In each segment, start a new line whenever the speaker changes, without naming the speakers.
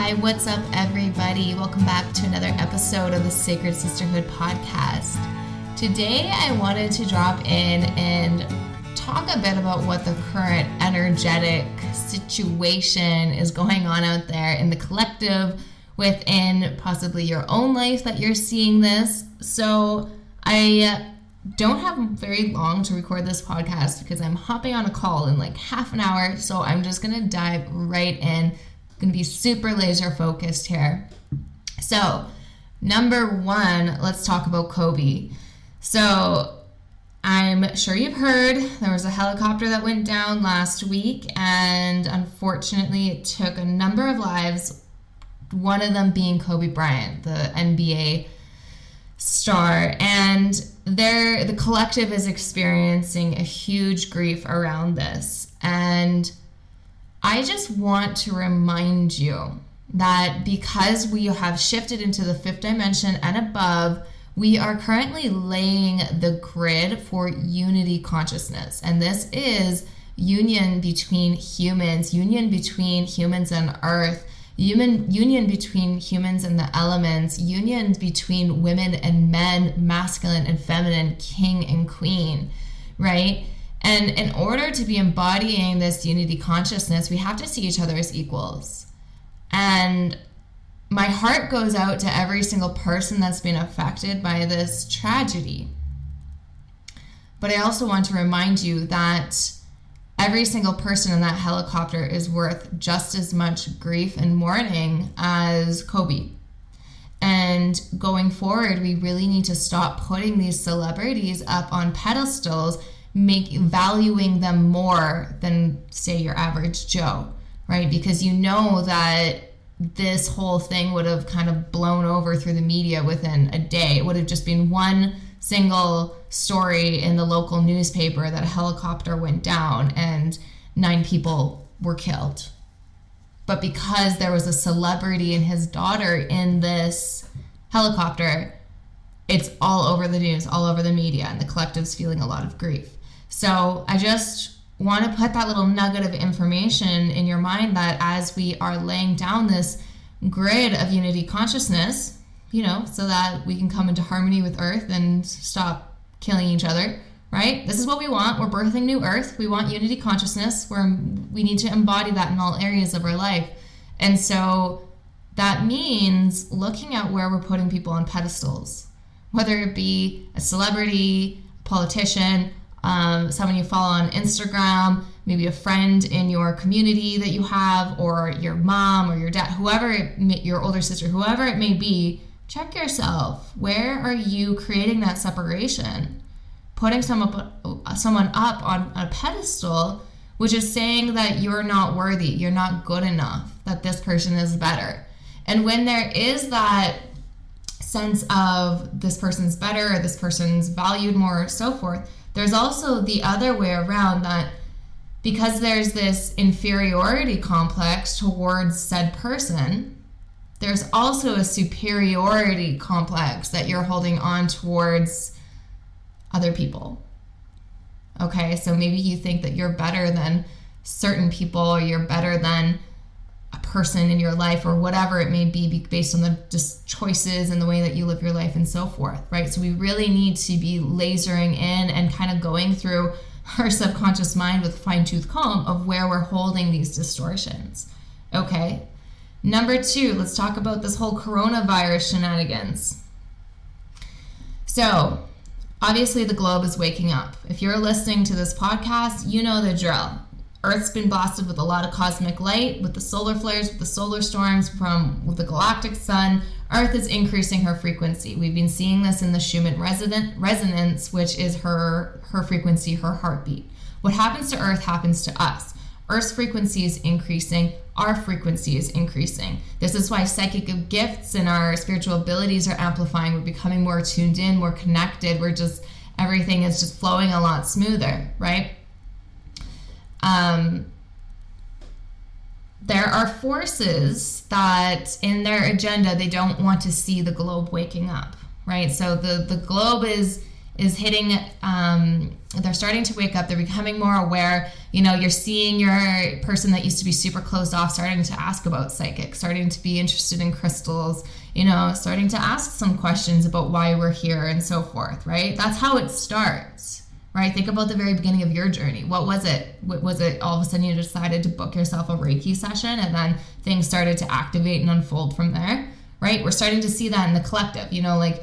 Hi, what's up, everybody? Welcome back to another episode of the Sacred Sisterhood podcast. Today, I wanted to drop in and talk a bit about what the current energetic situation is going on out there in the collective, within possibly your own life that you're seeing this. So I don't have very long to record this podcast because I'm hopping on a call in like half an hour. So I'm just going to dive right in. Going to be super laser focused here. So, number one, let's talk about Kobe. So, I'm sure you've heard there was a helicopter that went down last week, and unfortunately, it took a number of lives. One of them being Kobe Bryant, the NBA star, and the collective is experiencing a huge grief around this. And I just want to remind you that because we have shifted into the fifth dimension and above, we are currently laying the grid for unity consciousness. And this is union between humans and earth, union between humans and the elements, union between women and men, masculine and feminine, king and queen, right? And in order to be embodying this unity consciousness, we have to see each other as equals. And my heart goes out to every single person that's been affected by this tragedy. But I also want to remind you that every single person in that helicopter is worth just as much grief and mourning as Kobe. And going forward, we really need to stop putting these celebrities up on pedestals, valuing them more than, say, your average Joe, right? Because you know that this whole thing would have kind of blown over through the media within a day. It would have just been one single story in the local newspaper that a helicopter went down and 9 people were killed. But because there was a celebrity and his daughter in this helicopter, it's all over the news, all over the media, and the collective's feeling a lot of grief. So I just want to put that little nugget of information in your mind that as we are laying down this grid of unity consciousness, so that we can come into harmony with Earth and stop killing each other, right? This is what we want. We're birthing new Earth. We want unity consciousness. We need to embody that in all areas of our life. And so that means looking at where we're putting people on pedestals, whether it be a celebrity, a politician, someone you follow on Instagram, maybe a friend in your community that you have, or your mom or your dad, your older sister, whoever it may be. Check yourself. Where are you creating that separation? Putting someone up on a pedestal, which is saying that you're not worthy, you're not good enough, that this person is better. And when there is that sense of this person's better, or this person's valued more, or so forth, there's also the other way around, that because there's this inferiority complex towards said person, there's also a superiority complex that you're holding on towards other people. Okay, so maybe you think that you're better than certain people, or you're better than a person in your life, or whatever it may be based on the just choices and the way that you live your life and so forth, right? So we really need to be lasering in and kind of going through our subconscious mind with fine-tooth comb of where we're holding these distortions, okay? Number 2, let's talk about this whole coronavirus shenanigans. So, obviously the globe is waking up. If you're listening to this podcast, you know the drill. Earth's been blasted with a lot of cosmic light, with the solar flares, with the solar storms with the galactic sun. Earth is increasing her frequency. We've been seeing this in the Schumann resonance, which is her frequency, her heartbeat. What happens to Earth happens to us. Earth's frequency is increasing. Our frequency is increasing. This is why psychic gifts and our spiritual abilities are amplifying. We're becoming more tuned in, more connected. Everything is just flowing a lot smoother, right? There are forces that in their agenda, they don't want to see the globe waking up, right? So the globe is is hitting, they're starting to wake up, they're becoming more aware. You know, you're seeing your person that used to be super closed off starting to ask about psychic, starting to be interested in crystals, you know, starting to ask some questions about why we're here and so forth, right? That's how it starts, right? Think about the very beginning of your journey. What was it? Was it all of a sudden you decided to book yourself a Reiki session and then things started to activate and unfold from there, right? We're starting to see that in the collective, you know, like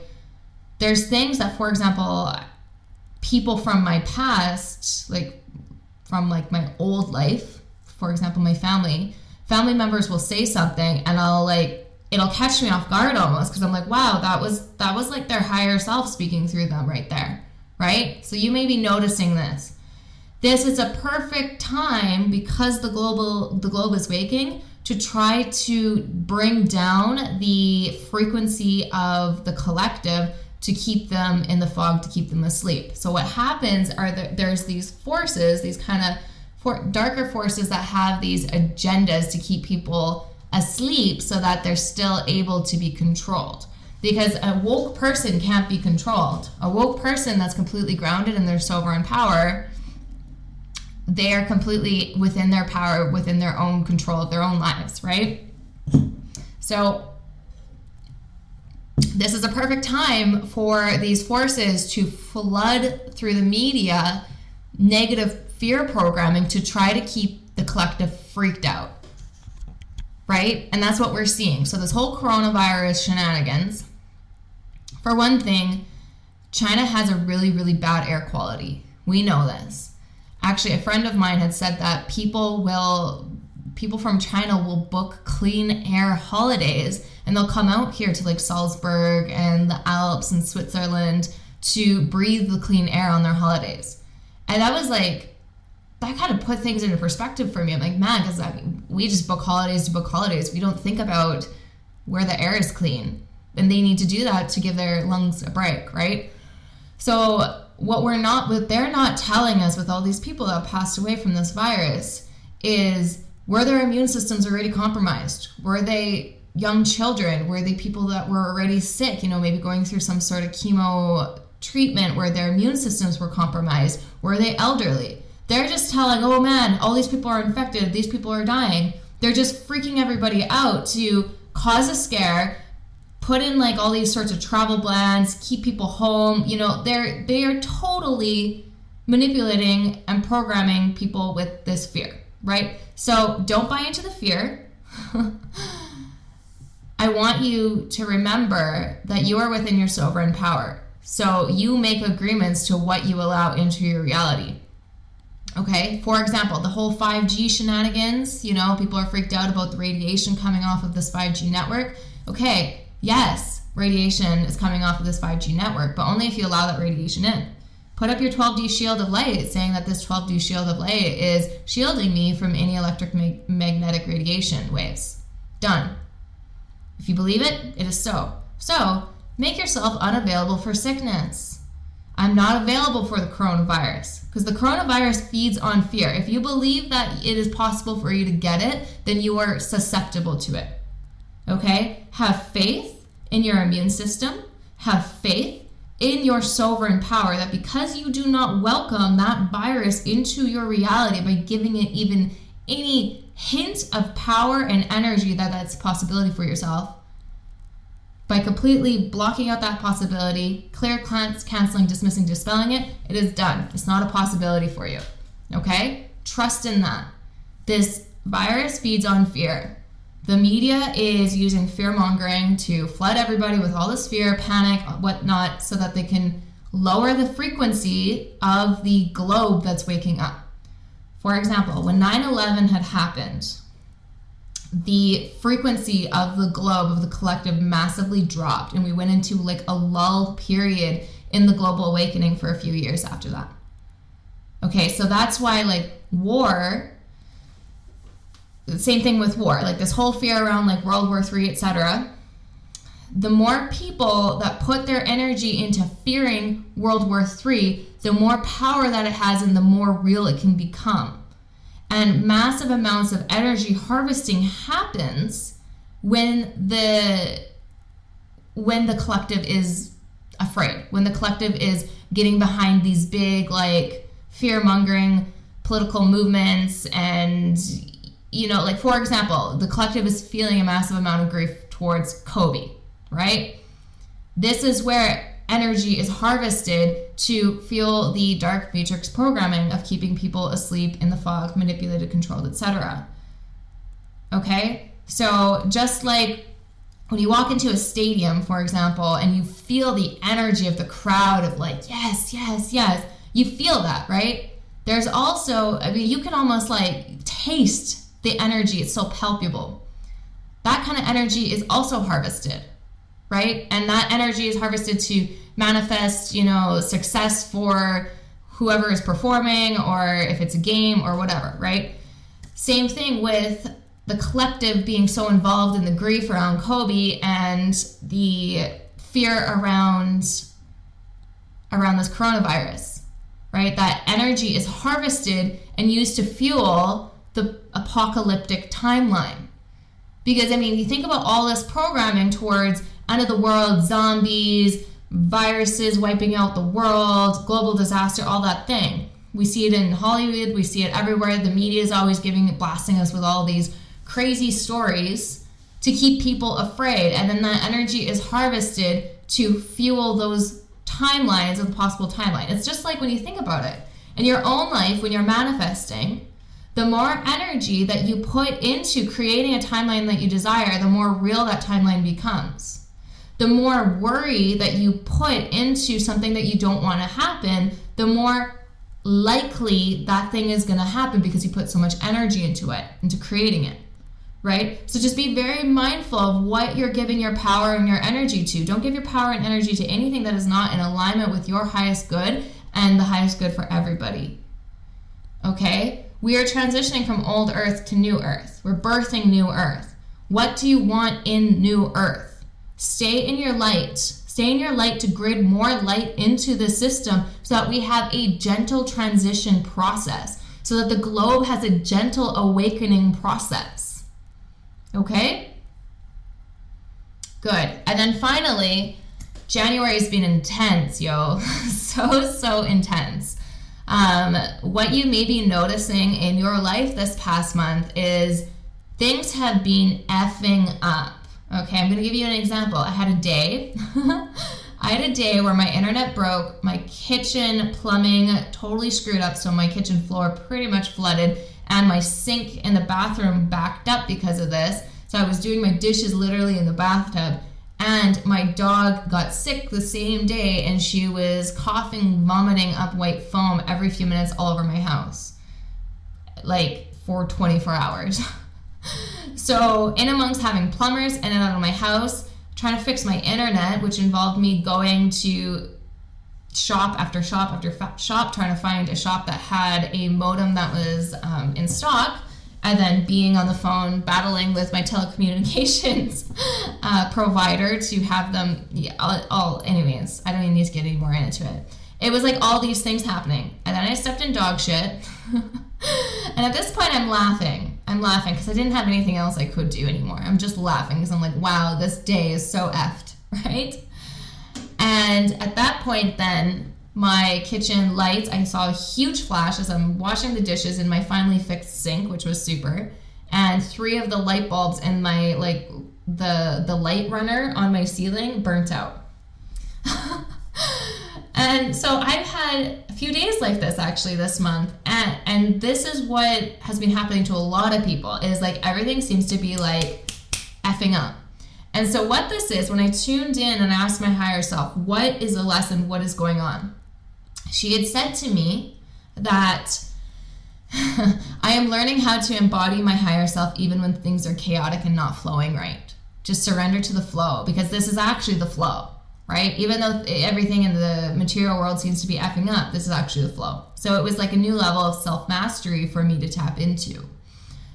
there's things that, for example, people from my past, like from like my old life, for example, my family members will say something and it'll catch me off guard almost, because I'm like, wow, that was like their higher self speaking through them right there, right? So you may be noticing this. This is a perfect time, because the globe is waking, to try to bring down the frequency of the collective, to keep them in the fog, to keep them asleep. So what happens are there's these forces, these kind of darker forces that have these agendas to keep people asleep so that they're still able to be controlled. Because a woke person can't be controlled. A woke person that's completely grounded in their sovereign power, they are completely within their power, within their own control of their own lives, right? So this is a perfect time for these forces to flood through the media negative fear programming to try to keep the collective freaked out, right? And that's what we're seeing. So this whole coronavirus shenanigans, for one thing, China has a really, really bad air quality. We know this. Actually, a friend of mine had said that people from China will book clean air holidays, and they'll come out here to like Salzburg and the Alps and Switzerland to breathe the clean air on their holidays. And that was like, that kind of put things into perspective for me. I'm like, man, because we just book holidays to book holidays. We don't think about where the air is clean. And they need to do that to give their lungs a break, right? So what they're not telling us with all these people that have passed away from this virus is, were their immune systems already compromised? Were they young children? Were they people that were already sick, you know, maybe going through some sort of chemo treatment where their immune systems were compromised? Were they elderly? They're just telling, oh man, all these people are infected, these people are dying. They're just freaking everybody out to cause a scare, put in like all these sorts of travel bans, keep people home. You know, they are totally manipulating and programming people with this fear, right? So don't buy into the fear. I want you to remember that you are within your sovereign power. So you make agreements to what you allow into your reality. Okay, for example, the whole 5G shenanigans, you know, people are freaked out about the radiation coming off of this 5G network. Okay, yes, radiation is coming off of this 5G network, but only if you allow that radiation in. Put up your 12D shield of light, saying that this 12D shield of light is shielding me from any electromagnetic radiation waves. Done. If you believe it, it is so. So, make yourself unavailable for sickness. I'm not available for the coronavirus, because the coronavirus feeds on fear. If you believe that it is possible for you to get it, then you are susceptible to it. Okay? Have faith in your immune system. Have faith in your sovereign power, that because you do not welcome that virus into your reality by giving it even any hint of power and energy that's a possibility for yourself, by completely blocking out that possibility, clear, canceling, dismissing, dispelling it, it is done. It's not a possibility for you. Okay? Trust in that. This virus feeds on fear. The media is using fear-mongering to flood everybody with all this fear, panic, whatnot, so that they can lower the frequency of the globe that's waking up. For example, when 9/11 had happened, the frequency of the globe, of the collective, massively dropped, and we went into like a lull period in the global awakening for a few years after that. Okay, so that's why like war, the same thing with war, like this whole fear around like World War III, etc. The more people that put their energy into fearing World War III, the more power that it has and the more real it can become. And massive amounts of energy harvesting happens when the collective is afraid, when the collective is getting behind these big, like, fear-mongering political movements. And, you know, like, for example, the collective is feeling a massive amount of grief towards Kobe, right? This is where energy is harvested to fuel the dark matrix programming of keeping people asleep in the fog, manipulated, controlled, etc. Okay? So just like when you walk into a stadium, for example, and you feel the energy of the crowd of like, yes, yes, yes, you feel that, right? There's also, I mean, you can almost like taste the energy. It's so palpable. That kind of energy is also harvested, right? And that energy is harvested to manifest, you know, success for whoever is performing, or if it's a game or whatever, right? Same thing with the collective being so involved in the grief around Kobe and the fear around this coronavirus, right? That energy is harvested and used to fuel the apocalyptic timeline. Because, I mean, you think about all this programming towards end of the world, zombies, viruses wiping out the world, global disaster, all that thing. We see it in Hollywood, we see it everywhere. The media is always blasting us with all these crazy stories to keep people afraid. And then that energy is harvested to fuel those timelines of the possible timeline. It's just like when you think about it. In your own life, when you're manifesting, the more energy that you put into creating a timeline that you desire, the more real that timeline becomes. The more worry that you put into something that you don't want to happen, the more likely that thing is going to happen because you put so much energy into it, into creating it, right? So just be very mindful of what you're giving your power and your energy to. Don't give your power and energy to anything that is not in alignment with your highest good and the highest good for everybody, okay? We are transitioning from old earth to new earth. We're birthing new earth. What do you want in new earth? Stay in your light. Stay in your light to grid more light into the system so that we have a gentle transition process, so that the globe has a gentle awakening process. Okay? Good. And then finally, January has been intense, yo. so intense. What you may be noticing in your life this past month is things have been effing up. Okay, I'm going to give you an example. I had a day where my internet broke, my kitchen plumbing totally screwed up, so my kitchen floor pretty much flooded, and my sink in the bathroom backed up because of this. So I was doing my dishes literally in the bathtub, and my dog got sick the same day, and she was coughing, vomiting up white foam every few minutes all over my house, like for 24 hours. So in amongst having plumbers in and out of my house, trying to fix my internet, which involved me going to shop after shop after shop, trying to find a shop that had a modem that was in stock, and then being on the phone battling with my telecommunications provider to have them, anyways, I don't even need to get any more into it. It was like all these things happening. And then I stepped in dog shit. And at this point, I'm laughing because I didn't have anything else I could do anymore. I'm just laughing because I'm like, wow, this day is so effed, right? And at that point then, my kitchen lights, I saw a huge flash as I'm washing the dishes in my finally fixed sink, which was super. And 3 of the light bulbs in my, like, the light runner on my ceiling burnt out. And so I've had a few days like this actually this month, and this is what has been happening to a lot of people, is like everything seems to be like effing up. And so what this is, when I tuned in and asked my higher self, what is the lesson, what is going on? She had said to me that I am learning how to embody my higher self even when things are chaotic and not flowing right. Just surrender to the flow, because this is actually the flow. Right? Even though everything in the material world seems to be effing up, this is actually the flow. So it was like a new level of self-mastery for me to tap into,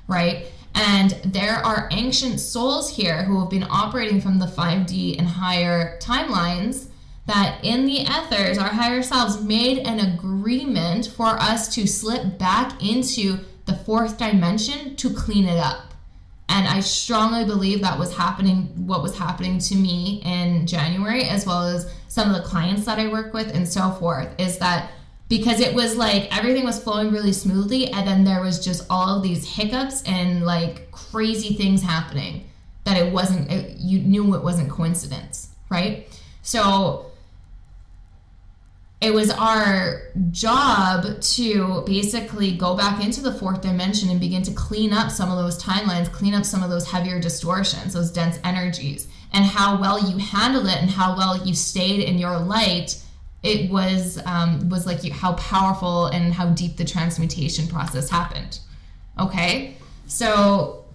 right? And there are ancient souls here who have been operating from the 5D and higher timelines, that in the ethers, our higher selves made an agreement for us to slip back into the 4th dimension to clean it up. And I strongly believe that was happening, what was happening to me in January, as well as some of the clients that I work with and so forth, is that because it was like everything was flowing really smoothly, and then there was just all of these hiccups and like crazy things happening that you knew it wasn't coincidence, right? So it was our job to basically go back into the fourth dimension and begin to clean up some of those timelines, clean up some of those heavier distortions, those dense energies, and how well you handled it and how well you stayed in your light. It was like how powerful and how deep the transmutation process happened. Okay, so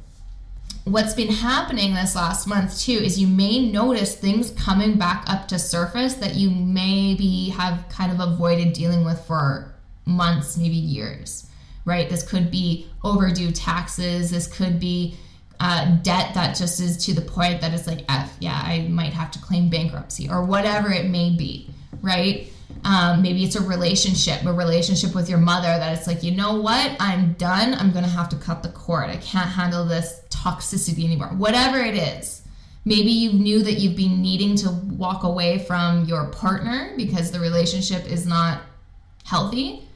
what's been happening this last month too is you may notice things coming back up to surface that you maybe have kind of avoided dealing with for months, maybe years, right? This could be overdue taxes. This could be debt that just is to the point that it's like, I might have to claim bankruptcy or whatever it may be, right? Maybe it's a relationship with your mother that it's like, you know what? I'm done. I'm going to have to cut the cord. I can't handle this toxicity anymore. Whatever it is. Maybe you knew that you've been needing to walk away from your partner because the relationship is not healthy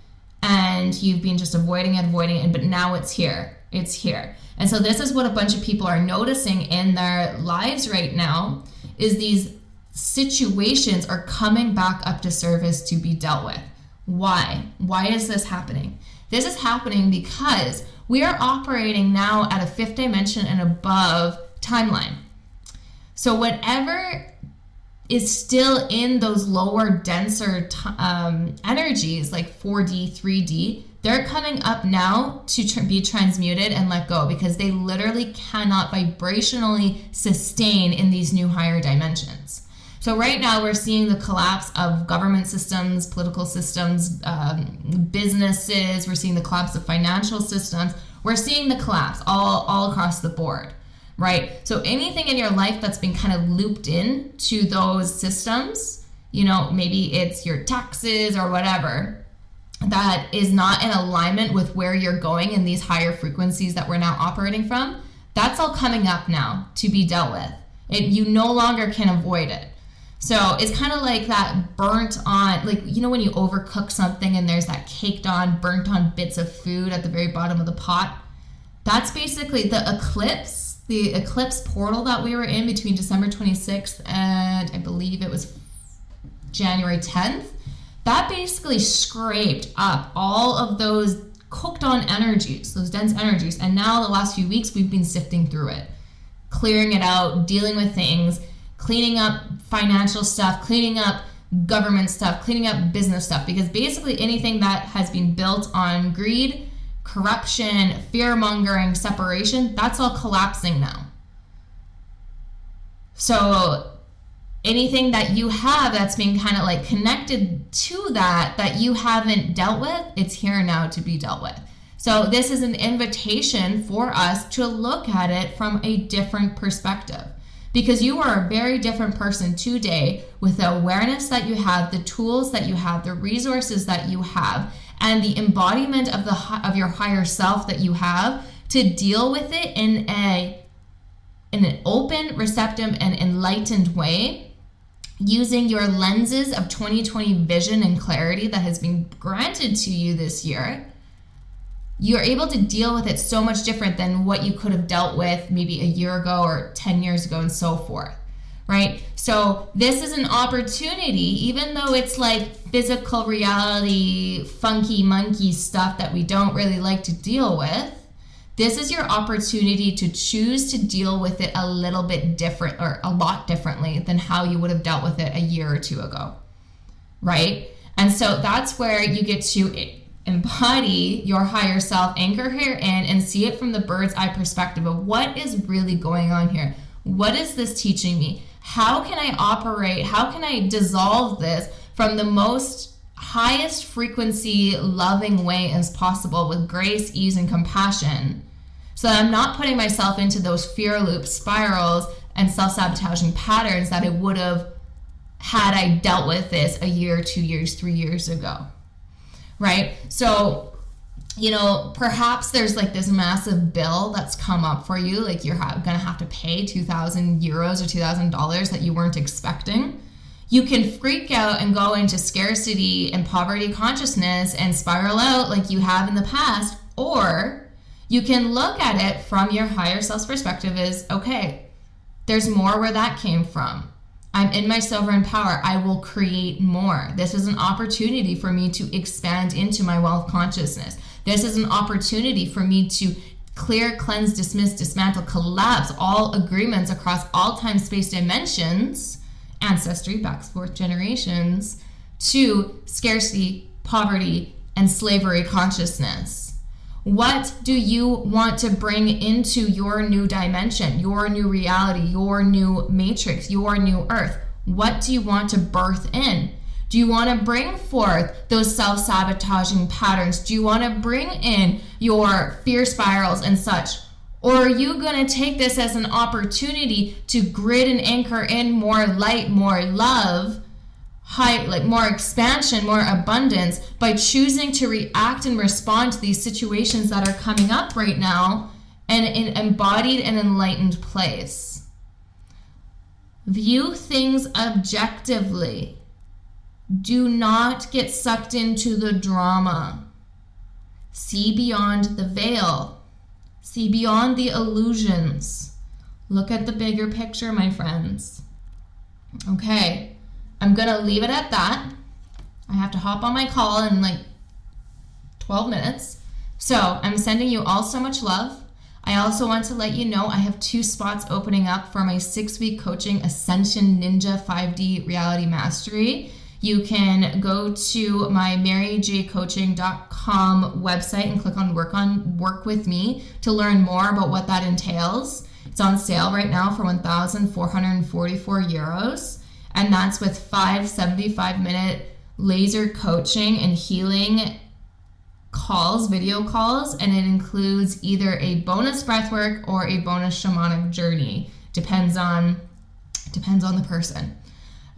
and you've been just avoiding it, but now it's here. It's here. And so this is what a bunch of people are noticing in their lives right now, is these situations are coming back up to surface to be dealt with. Why? Why is this happening? This is happening because we are operating now at a fifth dimension and above timeline. So whatever is still in those lower, denser energies like 4D, 3D, they're coming up now to be transmuted and let go because they literally cannot vibrationally sustain in these new higher dimensions. So right now we're seeing the collapse of government systems, political systems, businesses. We're seeing the collapse of financial systems. We're seeing the collapse all across the board, right? So anything in your life that's been kind of looped in to those systems, maybe it's your taxes or whatever, that is not in alignment with where you're going in these higher frequencies that we're now operating from, that's all coming up now to be dealt with. You no longer can avoid it. So it's kind of like that burnt on, like, when you overcook something and there's that caked on, burnt on bits of food at the very bottom of the pot. That's basically the Eclipse Portal that we were in between December 26th and I believe it was January 10th. That basically scraped up all of those cooked on energies, those dense energies. And now the last few weeks, we've been sifting through it, clearing it out, dealing with things, cleaning up financial stuff, cleaning up government stuff, cleaning up business stuff, because basically anything that has been built on greed, corruption, fear-mongering, separation, that's all collapsing now. So anything that you have that's been kind of like connected to that you haven't dealt with, it's here now to be dealt with. So this is an invitation for us to look at it from a different perspective. Because you are a very different person today with the awareness that you have, the tools that you have, the resources that you have, and the embodiment of your higher self that you have to deal with it in an open, receptive, and enlightened way, using your lenses of 2020 vision and clarity that has been granted to you this year. You're able to deal with it so much different than what you could have dealt with maybe a year ago or 10 years ago and so forth, right? So this is an opportunity, even though it's like physical reality, funky monkey stuff that we don't really like to deal with, this is your opportunity to choose to deal with it a little bit different or a lot differently than how you would have dealt with it a year or two ago, right? And so that's where you get to embody your higher self, anchor here in, and see it from the bird's eye perspective of what is really going on here. What is this teaching me? How can I operate? How can I dissolve this from the most highest frequency, loving way as possible with grace, ease, and compassion, so that I'm not putting myself into those fear loop spirals and self-sabotaging patterns that I would have had I dealt with this a year, 2 years, 3 years ago. Right? So, perhaps there's like this massive bill that's come up for you, like you're going to have to pay 2,000 euros or $2,000 that you weren't expecting. You can freak out and go into scarcity and poverty consciousness and spiral out like you have in the past, or you can look at it from your higher self's perspective is, okay, there's more where that came from. I'm in my sovereign power. I will create more. This is an opportunity for me to expand into my wealth consciousness. This is an opportunity for me to clear, cleanse, dismiss, dismantle, collapse all agreements across all time, space, dimensions, ancestry, back fourth generations, to scarcity, poverty, and slavery consciousness. What do you want to bring into your new dimension, your new reality, your new matrix, your new earth? What do you want to birth in? Do you want to bring forth those self-sabotaging patterns? Do you want to bring in your fear spirals and such? Or are you going to take this as an opportunity to grid and anchor in more light, more love, more expansion, more abundance by choosing to react and respond to these situations that are coming up right now in an embodied and enlightened place? View things objectively. Do not get sucked into the drama. See beyond the veil. See beyond the illusions. Look at the bigger picture, my friends. Okay, I'm going to leave it at that. I have to hop on my call in like 12 minutes. So I'm sending you all so much love. I also want to let you know I have 2 spots opening up for my 6-week coaching Ascension Ninja 5D Reality Mastery. You can go to my maryjcoaching.com website and click on Work With Me to learn more about what that entails. It's on sale right now for 1,444 euros. And that's with 5 75-minute laser coaching and healing calls, video calls, and it includes either a bonus breathwork or a bonus shamanic journey. Depends on the person.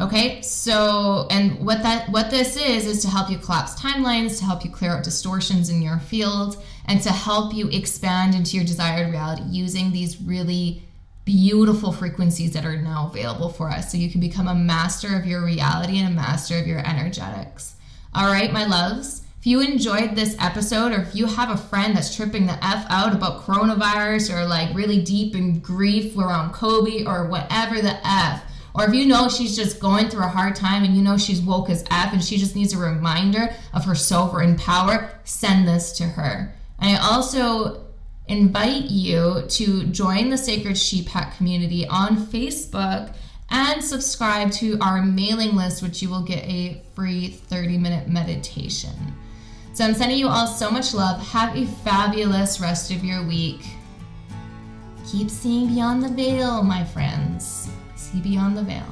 Okay, so, and what this is to help you collapse timelines, to help you clear out distortions in your field, and to help you expand into your desired reality using these really beautiful frequencies that are now available for us, so you can become a master of your reality and a master of your energetics. All right, my loves, if you enjoyed this episode, or if you have a friend that's tripping the F out about coronavirus, or like really deep in grief around Kobe, or whatever the F, or if you know she's just going through a hard time and you know she's woke as F and she just needs a reminder of her sovereign power, send this to her. And I also invite you to join the Sacred Sheep Hat community on Facebook and subscribe to our mailing list, which you will get a free 30-minute meditation. So I'm sending you all so much love. Have a fabulous rest of your week. Keep seeing beyond the veil, my friends. See beyond the veil.